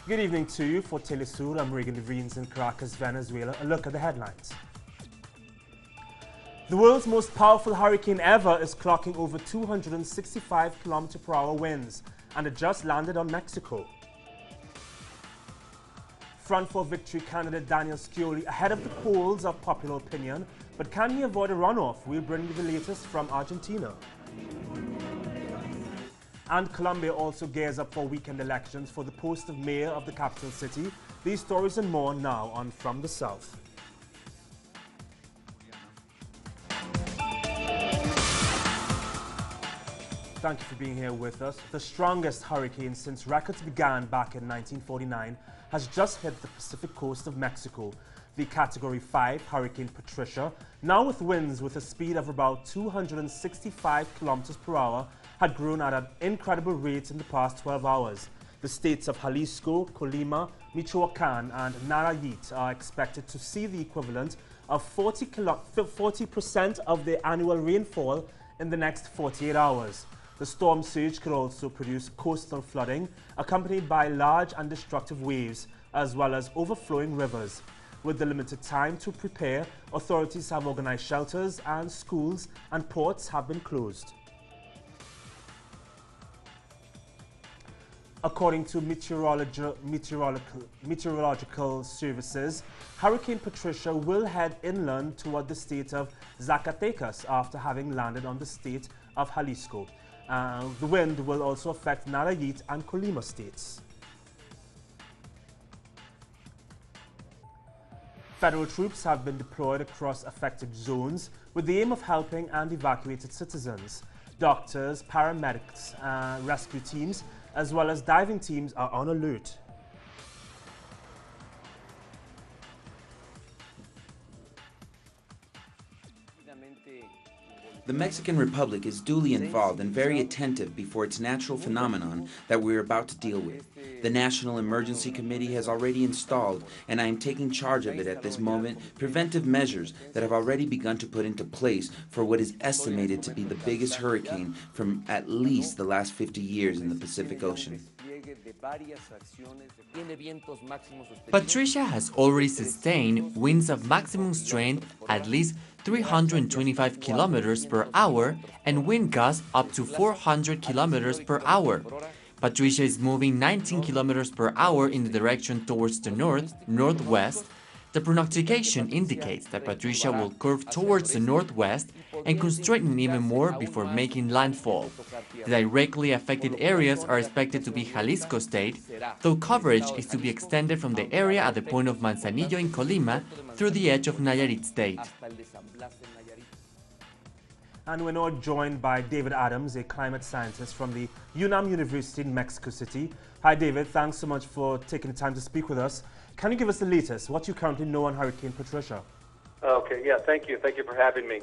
Good evening to you. For Telesur, I'm Regan DeVries in Caracas, Venezuela. A look at the headlines. The world's most powerful hurricane ever is clocking over 265 km/h winds, and it just landed on Mexico. Front for Victory candidate Daniel Scioli ahead of the polls of popular opinion, but can he avoid a runoff? We'll bring you the latest from Argentina. And Colombia also gears up for weekend elections for the post of mayor of the capital city. These stories and more now on From the South. Thank you for being here with us. The strongest hurricane since records began back in 1949 has just hit the Pacific coast of Mexico. The Category 5 Hurricane Patricia, now with winds with a speed of about 265 km/h, had grown at an incredible rate in the past 12 hours. The states of Jalisco, Colima, Michoacán and Nayarit are expected to see the equivalent of 40% of the annual rainfall in the next 48 hours. The storm surge could also produce coastal flooding, accompanied by large and destructive waves, as well as overflowing rivers. With the limited time to prepare, authorities have organized shelters and schools and ports have been closed. According to meteorological services, Hurricane Patricia will head inland toward the state of Zacatecas after having landed on the state of Jalisco. The wind will also affect Nayarit and Colima states. Federal troops have been deployed across affected zones with the aim of helping and evacuated citizens. Doctors, paramedics, rescue teams, as well as diving teams are on alert. The Mexican Republic is duly involved and very attentive before its natural phenomenon that we are about to deal with. The National Emergency Committee has already installed, and I am taking charge of it at this moment, preventive measures that have already begun to put into place for what is estimated to be the biggest hurricane from at least the last 50 years in the Pacific Ocean. Patricia has already sustained winds of maximum strength at least 325 km/h and wind gusts up to 400 km/h. Patricia is moving 19 km/h in the direction towards the northwest. The prognostication indicates that Patricia will curve towards the northwest and could strengthen even more before making landfall. The directly affected areas are expected to be Jalisco State, though coverage is to be extended from the area at the point of Manzanillo in Colima through the edge of Nayarit State. And we're now joined by David Adams, a climate scientist from the UNAM University in Mexico City. Hi David, thanks so much for taking the time to speak with us. Can you give us the latest, what you currently know on Hurricane Patricia? Okay, yeah, thank you. Thank you for having me.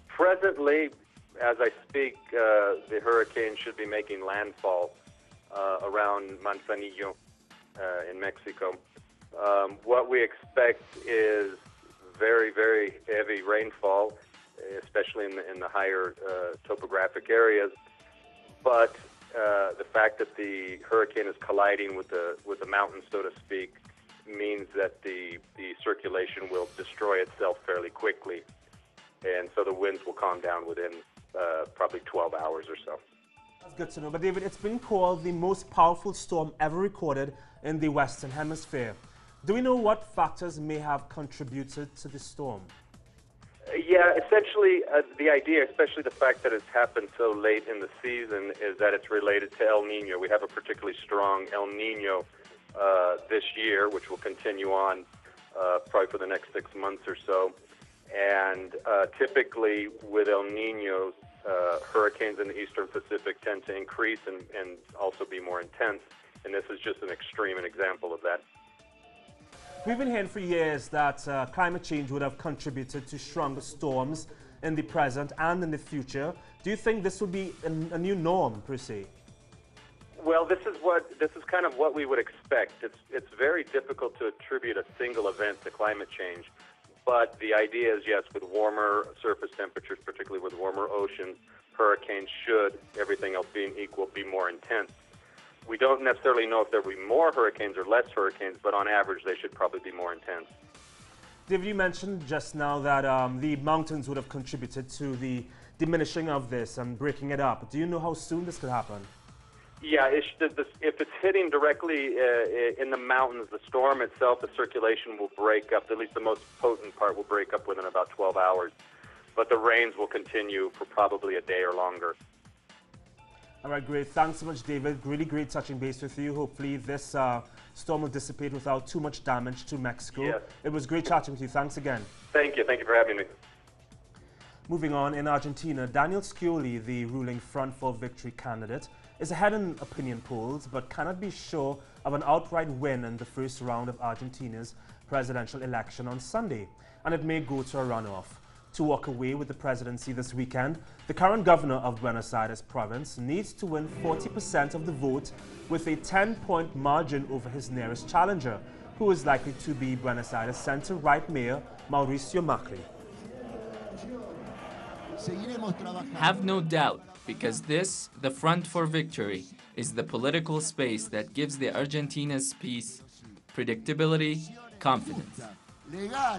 Presently, as I speak, the hurricane should be making landfall around Manzanillo in Mexico. What we expect is very, very heavy rainfall, especially in the higher topographic areas. But the fact that the hurricane is colliding with the mountains, so to speak, means that the circulation will destroy itself fairly quickly. And so the winds will calm down within probably 12 hours or so. That's good to know. But David, it's been called the most powerful storm ever recorded in the Western Hemisphere. Do we know what factors may have contributed to the storm? Yeah, essentially the idea, especially the fact that it's happened so late in the season, is that it's related to El Nino. We have a particularly strong El Nino this year, which will continue on probably for the next 6 months or so. And typically with El Ninos, hurricanes in the Eastern Pacific tend to increase and also be more intense. And this is just an extreme example of that. We've been hearing for years that climate change would have contributed to stronger storms in the present and in the future. Do you think this would be a new norm, per se? Well, this is kind of what we would expect. It's very difficult to attribute a single event to climate change, but the idea is, yes, with warmer surface temperatures, particularly with warmer oceans, hurricanes should, everything else being equal, be more intense. We don't necessarily know if there will be more hurricanes or less hurricanes, but on average, they should probably be more intense. David, you mentioned just now that the mountains would have contributed to the diminishing of this and breaking it up. Do you know how soon this could happen? Yeah, if it's hitting directly in the mountains, the storm itself, the circulation will break up. At least the most potent part will break up within about 12 hours. But the rains will continue for probably a day or longer. All right, great. Thanks so much, David. Really great touching base with you. Hopefully this storm will dissipate without too much damage to Mexico. Yes. It was great chatting with you. Thanks again. Thank you. Thank you for having me. Moving on, in Argentina, Daniel Scioli, the ruling Front for Victory candidate, is ahead in opinion polls, but cannot be sure of an outright win in the first round of Argentina's presidential election on Sunday, and it may go to a runoff. To walk away with the presidency this weekend, the current governor of Buenos Aires province needs to win 40% of the vote with a 10-point margin over his nearest challenger, who is likely to be Buenos Aires center-right mayor Mauricio Macri. Have no doubt, because this, the Front for Victory, is the political space that gives the Argentina's peace, predictability, confidence.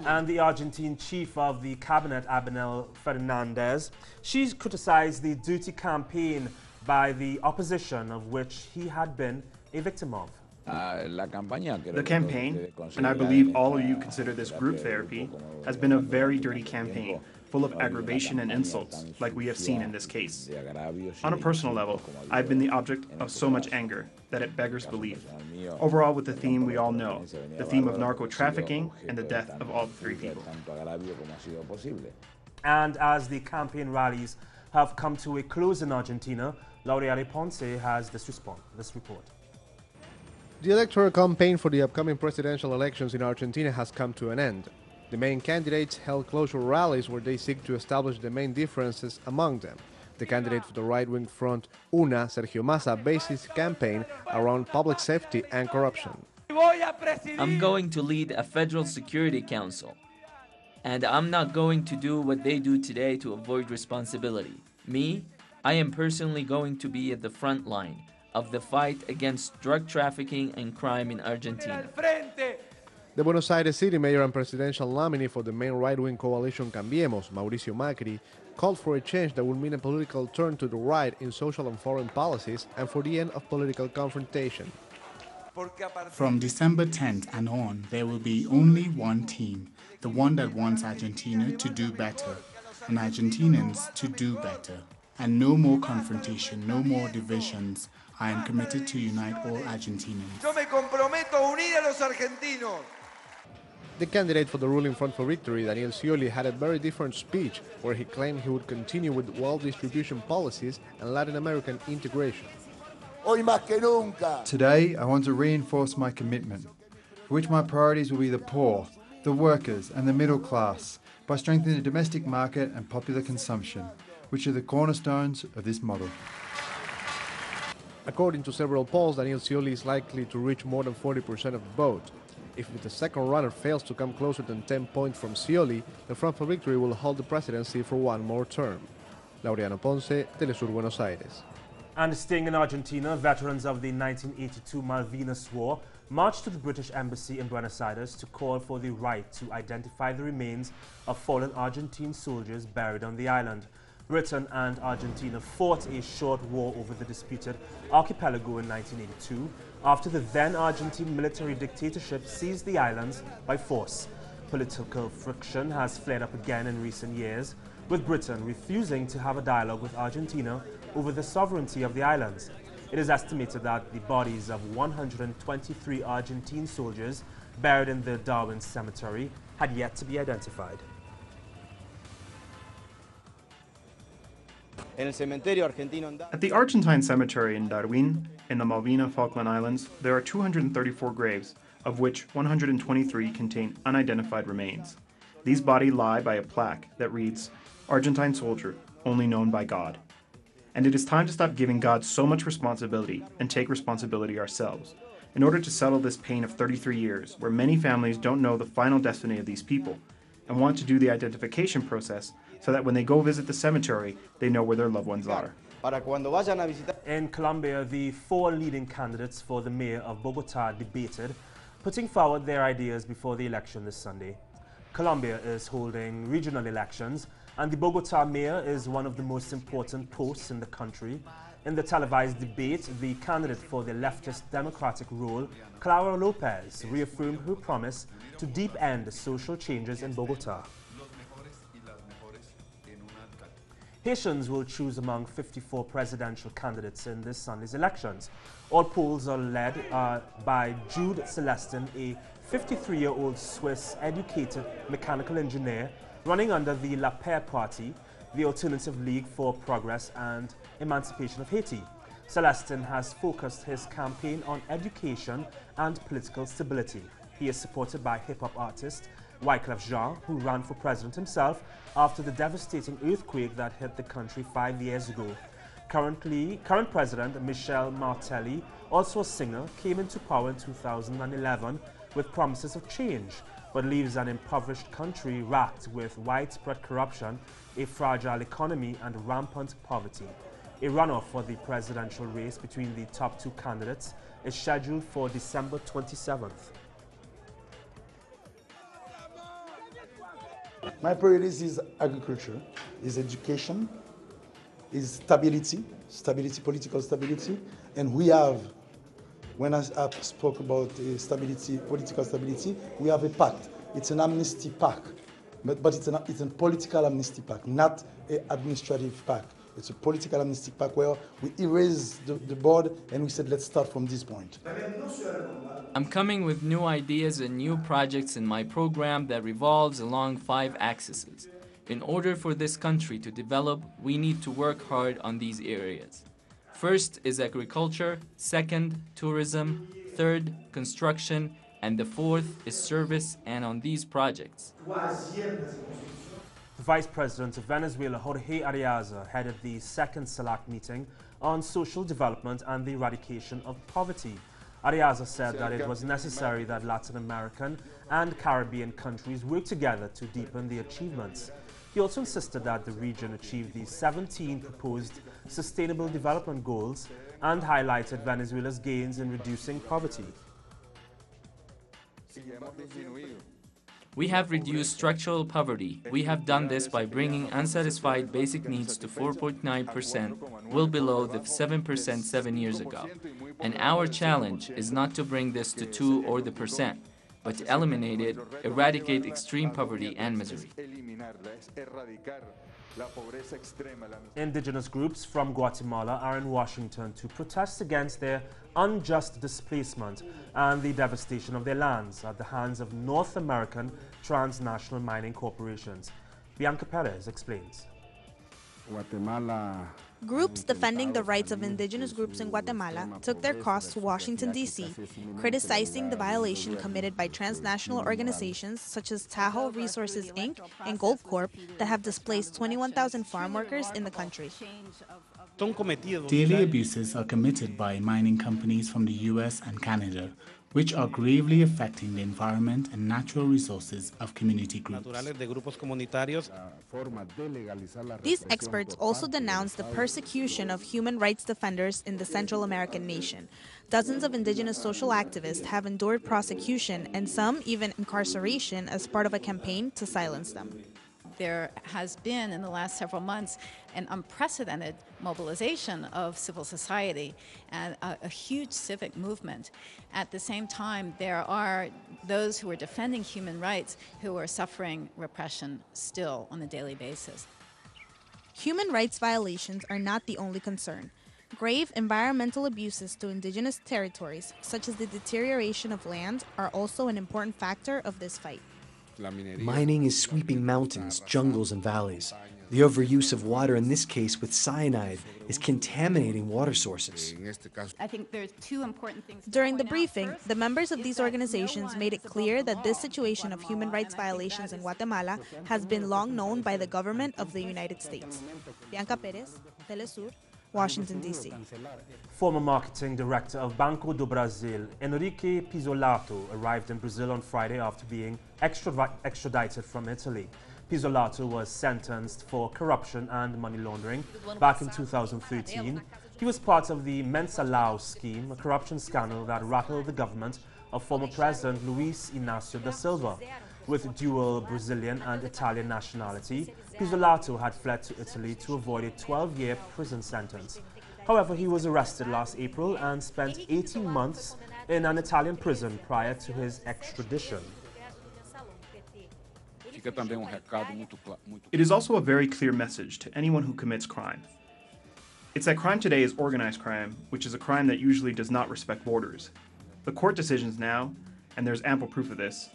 And the Argentine chief of the cabinet, Abinel Fernandez, she's criticized the duty campaign by the opposition of which he had been a victim of. The campaign, and I believe all of you consider this group therapy, has been a very dirty campaign, full of aggravation and insults, like we have seen in this case. On a personal level, I've been the object of so much anger that it beggars belief. Overall, with the theme we all know, the theme of narco-trafficking and the death of all three people. And as the campaign rallies have come to a close in Argentina, Laureate Ponce has this report. The electoral campaign for the upcoming presidential elections in Argentina has come to an end. The main candidates held closure rallies where they seek to establish the main differences among them. The candidate for the right-wing front, UNA, Sergio Massa, based his campaign around public safety and corruption. I'm going to lead a federal security council, and I'm not going to do what they do today to avoid responsibility. Me, I am personally going to be at the front line of the fight against drug trafficking and crime in Argentina. The Buenos Aires city mayor and presidential nominee for the main right-wing coalition Cambiemos, Mauricio Macri, called for a change that would mean a political turn to the right in social and foreign policies and for the end of political confrontation. From December 10th and on, there will be only one team, the one that wants Argentina to do better, and Argentinians to do better. And no more confrontation, no more divisions. I am committed to unite all Argentinians. Yo me comprometo a unir a los argentinos. The candidate for the ruling Front for Victory, Daniel Scioli, had a very different speech where he claimed he would continue with wealth distribution policies and Latin American integration. Today, I want to reinforce my commitment, for which my priorities will be the poor, the workers and the middle class, by strengthening the domestic market and popular consumption, which are the cornerstones of this model. According to several polls, Daniel Scioli is likely to reach more than 40% of the vote. If the second runner fails to come closer than 10 points from Scioli, the Front for Victory will hold the presidency for one more term. Laureano Ponce, Telesur, Buenos Aires. And staying in Argentina, veterans of the 1982 Malvinas War marched to the British Embassy in Buenos Aires to call for the right to identify the remains of fallen Argentine soldiers buried on the island. Britain and Argentina fought a short war over the disputed archipelago in 1982 after the then Argentine military dictatorship seized the islands by force. Political friction has flared up again in recent years, with Britain refusing to have a dialogue with Argentina over the sovereignty of the islands. It is estimated that the bodies of 123 Argentine soldiers buried in the Darwin Cemetery had yet to be identified. At the Argentine cemetery in Darwin, in the Malvina Falkland Islands, there are 234 graves, of which 123 contain unidentified remains. These bodies lie by a plaque that reads, "Argentine soldier, only known by God." And it is time to stop giving God so much responsibility and take responsibility ourselves, in order to settle this pain of 33 years, where many families don't know the final destiny of these people, and want to do the identification process so that when they go visit the cemetery, they know where their loved ones are. In Colombia, the 4 leading candidates for the mayor of Bogota debated, putting forward their ideas before the election this Sunday. Colombia is holding regional elections, and the Bogota mayor is one of the most important posts in the country. In the televised debate, the candidate for the leftist Democratic role, Clara Lopez, reaffirmed her promise to deep end social changes in Bogota. Haitians will choose among 54 presidential candidates in this Sunday's elections. All polls are led by Jude Celestin, a 53-year-old Swiss-educated mechanical engineer running under the La Paix Party, the Alternative League for Progress and Emancipation of Haiti. Celestin has focused his campaign on education and political stability. He is supported by hip-hop artist Wyclef Jean, who ran for president himself after the devastating earthquake that hit the country 5 years ago. Current President Michel Martelly, also a singer, came into power in 2011 with promises of change, but leaves an impoverished country racked with widespread corruption, a fragile economy, and rampant poverty. A runoff for the presidential race between the top 2 candidates is scheduled for December 27th. My priorities is agriculture, is education, is stability, political stability, and we have, when I spoke about stability, political stability, we have a pact. It's an amnesty pact, but it's a political amnesty pact, not an administrative pact. It's a political amnesty pact where we erase the board and we said, let's start from this point. I'm coming with new ideas and new projects in my program that revolves along 5 axes. In order for this country to develop, we need to work hard on these areas. First is agriculture, second, tourism, third, construction, and the fourth is service, and on these projects. The Vice President of Venezuela, Jorge Ariaza, headed the second SELAC meeting on social development and the eradication of poverty. Ariaza said that it was necessary that Latin American and Caribbean countries work together to deepen the achievements. He also insisted that the region achieve the 17 proposed Sustainable Development Goals and highlighted Venezuela's gains in reducing poverty. We have reduced structural poverty. We have done this by bringing unsatisfied basic needs to 4.9%, well below the 7% 7 years ago. And our challenge is not to bring this to 2 or the percent, but to eliminate it, eradicate extreme poverty and misery. Indigenous groups from Guatemala are in Washington to protest against their unjust displacement and the devastation of their lands at the hands of North American transnational mining corporations. Bianca Perez explains. Groups defending the rights of indigenous groups in Guatemala took their cause to Washington, D.C., criticizing the violation committed by transnational organizations such as Tahoe Resources, Inc. and Gold Corp that have displaced 21,000 farm workers in the country. Daily abuses are committed by mining companies from the US and Canada, which are gravely affecting the environment and natural resources of community groups. These experts also denounced the persecution of human rights defenders in the Central American nation. Dozens of indigenous social activists have endured prosecution and some even incarceration as part of a campaign to silence them. There has been, in the last several months, an unprecedented mobilization of civil society and a huge civic movement. At the same time, there are those who are defending human rights who are suffering repression still on a daily basis. Human rights violations are not the only concern. Grave environmental abuses to indigenous territories, such as the deterioration of land, are also an important factor of this fight. Mining is sweeping mountains, jungles, and valleys. The overuse of water, in this case with cyanide, is contaminating water sources. I think there's 2 important things. During the briefing, the members of these organizations made it clear that this situation of human rights violations in Guatemala has been long known by the government of the United States. Bianca Perez, Telesur, Washington, D.C. Former marketing director of Banco do Brasil, Enrique Pizzolato, arrived in Brazil on Friday after being extradited from Italy. Pizzolato was sentenced for corruption and money laundering back in 2013. He was part of the Mensalão scheme, a corruption scandal that rattled the government of former President Luiz Inácio da Silva. With dual Brazilian and Italian nationality, Pizzolato had fled to Italy to avoid a 12-year prison sentence. However, he was arrested last April and spent 18 months in an Italian prison prior to his extradition. It is also a very clear message to anyone who commits crime. It's that crime today is organized crime, which is a crime that usually does not respect borders. The court decisions now, and there's ample proof of this,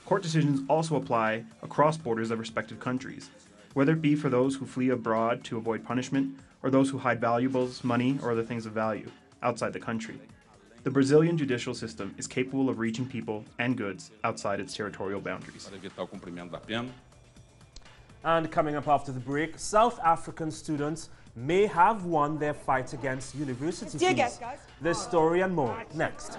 court decisions also apply across borders of respective countries, whether it be for those who flee abroad to avoid punishment, or those who hide valuables, money, or other things of value outside the country. The Brazilian judicial system is capable of reaching people and goods outside its territorial boundaries. And coming up after the break, South African students may have won their fight against university fees. This story and more next.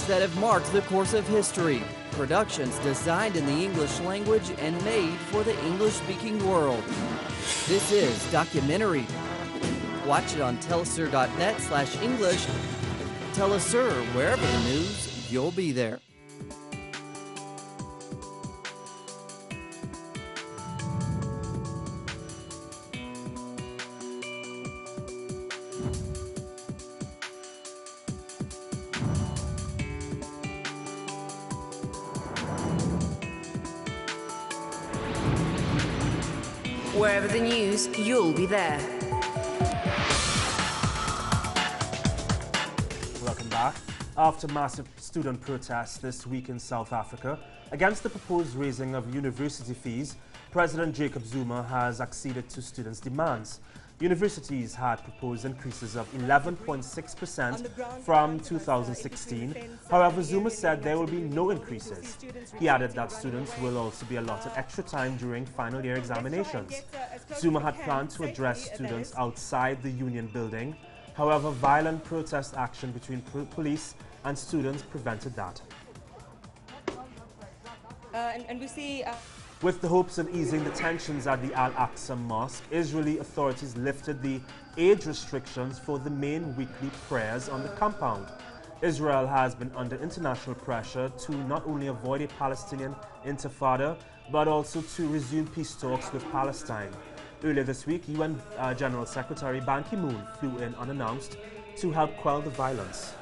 That have marked the course of history. Productions designed in the English language and made for the English-speaking world. This is Documentary. Watch it on telesur.net/English. Telesur, wherever the news, you'll be there. Wherever the news, you'll be there. Welcome back. After massive student protests this week in South Africa against the proposed raising of university fees, President Jacob Zuma has acceded to students' demands. Universities had proposed increases of 11.6% from 2016. However, Zuma said there will be no increases. He added that students will also be allotted extra time during final year examinations. Zuma had planned to address students outside the union building. However, violent protest action between police and students prevented that. And we see... With the hopes of easing the tensions at the Al-Aqsa Mosque, Israeli authorities lifted the age restrictions for the main weekly prayers on the compound. Israel has been under international pressure to not only avoid a Palestinian intifada, but also to resume peace talks with Palestine. Earlier this week, UN General Secretary Ban Ki-moon flew in unannounced to help quell the violence.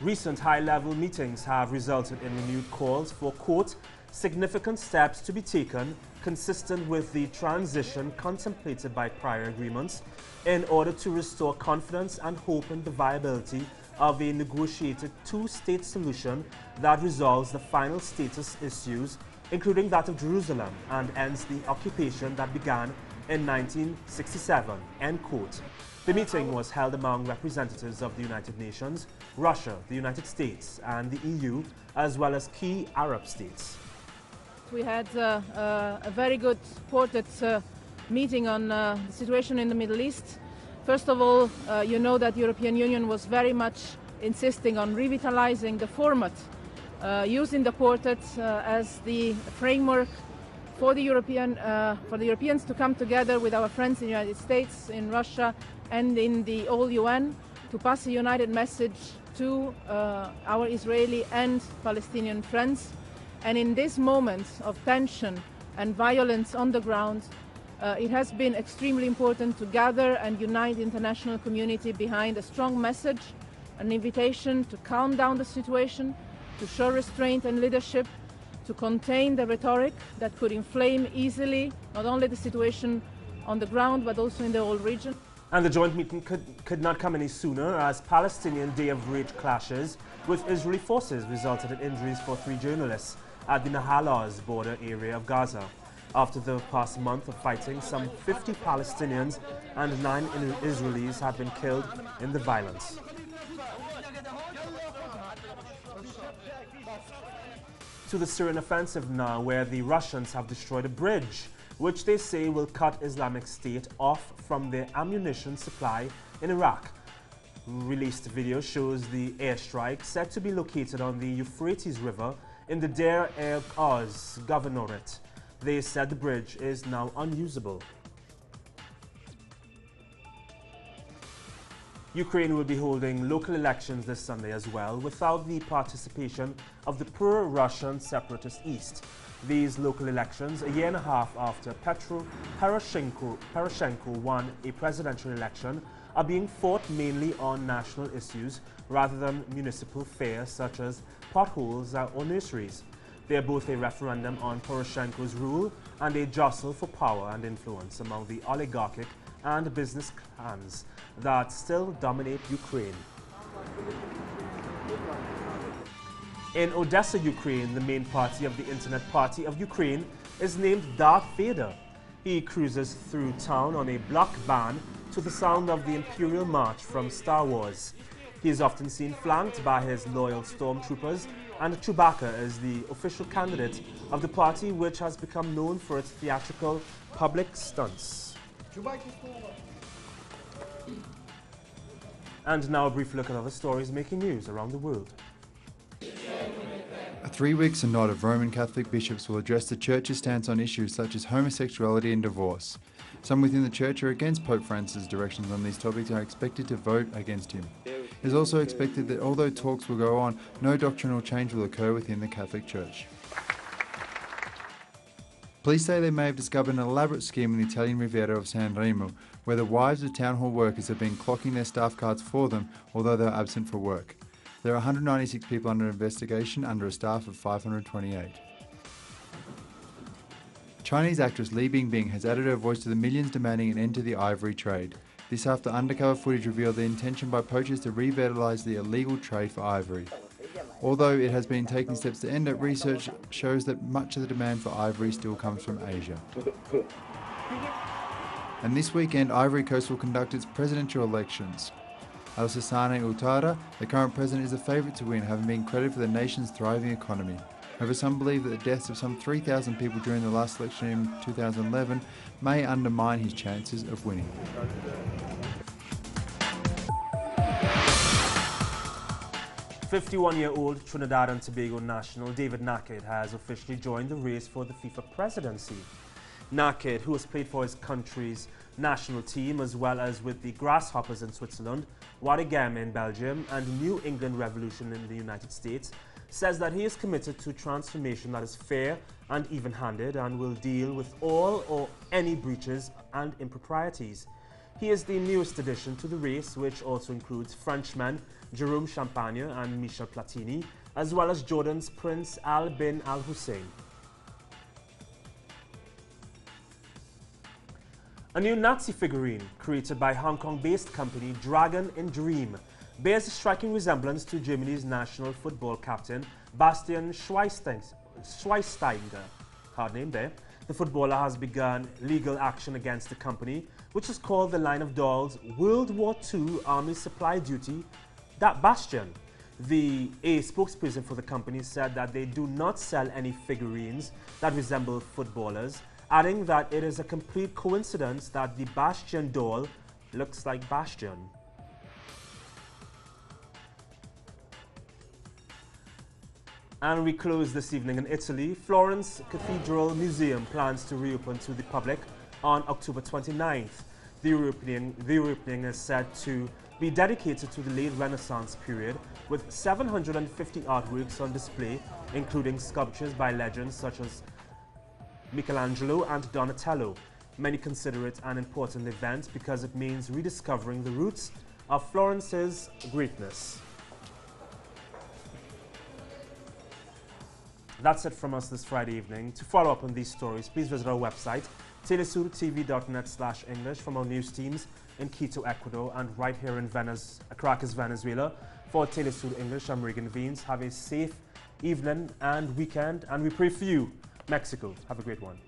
Recent high-level meetings have resulted in renewed calls for, quote, significant steps to be taken consistent with the transition contemplated by prior agreements in order to restore confidence and hope in the viability of a negotiated two-state solution that resolves the final status issues, including that of Jerusalem, and ends the occupation that began in 1967, end quote. The meeting was held among representatives of the United Nations, Russia, the United States, and the EU, as well as key Arab states. We had a very good quartet meeting on the situation in the Middle East. First of all, you know that the European Union was very much insisting on revitalizing the format, using the quartet as the framework for the Europeans to come together with our friends in the United States, in Russia, and in the whole UN to pass a united message to our Israeli and Palestinian friends. And in this moment of tension and violence on the ground, it has been extremely important to gather and unite the international community behind a strong message, an invitation to calm down the situation, to show restraint and leadership, to contain the rhetoric that could inflame easily not only the situation on the ground but also in the whole region. And the joint meeting could not come any sooner as Palestinian Day of Rage clashes with Israeli forces resulted in injuries for 3 journalists at the Nahal Oz border area of Gaza. After the past month of fighting, some 50 Palestinians and 9 Israelis have been killed in the violence. To the Syrian offensive now, where the Russians have destroyed a bridge, which they say will cut Islamic State off from their ammunition supply in Iraq. Released video shows the airstrike said to be located on the Euphrates River in the Deir el-Oz governorate. They said the bridge is now unusable. Ukraine will be holding local elections this Sunday as well, without the participation of the pro-Russian separatist East. These local elections, a year and a half after Poroshenko won a presidential election, are being fought mainly on national issues rather than municipal fairs such as potholes or nurseries. They are both a referendum on Poroshenko's rule and a jostle for power and influence among the oligarchic and business clans that still dominate Ukraine. In Odessa, Ukraine, the main party of the Internet Party of Ukraine is named Darth Vader. He cruises through town on a block van to the sound of the Imperial March from Star Wars. He is often seen flanked by his loyal stormtroopers, and Chewbacca is the official candidate of the party, which has become known for its theatrical public stunts. And now a brief look at other stories making news around the world. A 3-week synod of Roman Catholic bishops will address the Church's stance on issues such as homosexuality and divorce. Some within the Church are against Pope Francis' directions on these topics and are expected to vote against him. It is also expected that although talks will go on, no doctrinal change will occur within the Catholic Church. Police say they may have discovered an elaborate scheme in the Italian Riviera of San Remo, where the wives of town hall workers have been clocking their staff cards for them, although they are absent for work. There are 196 people under investigation under a staff of 528. Chinese actress Li Bingbing has added her voice to the millions demanding an end to the ivory trade. This after undercover footage revealed the intention by poachers to revitalise the illegal trade for ivory. Although it has been taking steps to end it, research shows that much of the demand for ivory still comes from Asia. And this weekend, Ivory Coast will conduct its presidential elections. Alassane Ouattara, the current president, is a favourite to win, having been credited for the nation's thriving economy. However, some believe that the deaths of some 3,000 people during the last election in 2011 may undermine his chances of winning. "51-year-old Trinidad and Tobago national David Naked has officially joined the race for the FIFA presidency. Naked, who has played for his country's national team as well as with the Grasshoppers in Switzerland, Waregem in Belgium and New England Revolution in the United States, says that he is committed to transformation that is fair and even-handed and will deal with all or any breaches and improprieties. He is the newest addition to the race, which also includes Frenchmen Jerome Champagne and Michel Platini, as well as Jordan's Prince Al bin Al Hussein. A new Nazi figurine, created by Hong Kong-based company Dragon in Dream, bears a striking resemblance to Germany's national football captain Bastian Schweinsteiger. Hard name there. The footballer has begun legal action against the company, which is called the line of dolls World War II Army Supply Duty Bastion. A spokesperson for the company said that they do not sell any figurines that resemble footballers, adding that it is a complete coincidence that the Bastion doll looks like Bastion. And we close this evening in Italy. Florence Cathedral Museum plans to reopen to the public on October 29th. The reopening is said to be dedicated to the late Renaissance period, with 750 artworks on display, including sculptures by legends such as Michelangelo and Donatello. Many consider it an important event because it means rediscovering the roots of Florence's greatness. That's it from us this Friday evening. To follow up on these stories, please visit our website, telesurtv.net/English, from our news teams in Quito, Ecuador, and right here in Caracas, Venezuela. For Telesur English, I'm Regan Veens. Have a safe evening and weekend, and we pray for you, Mexico. Have a great one.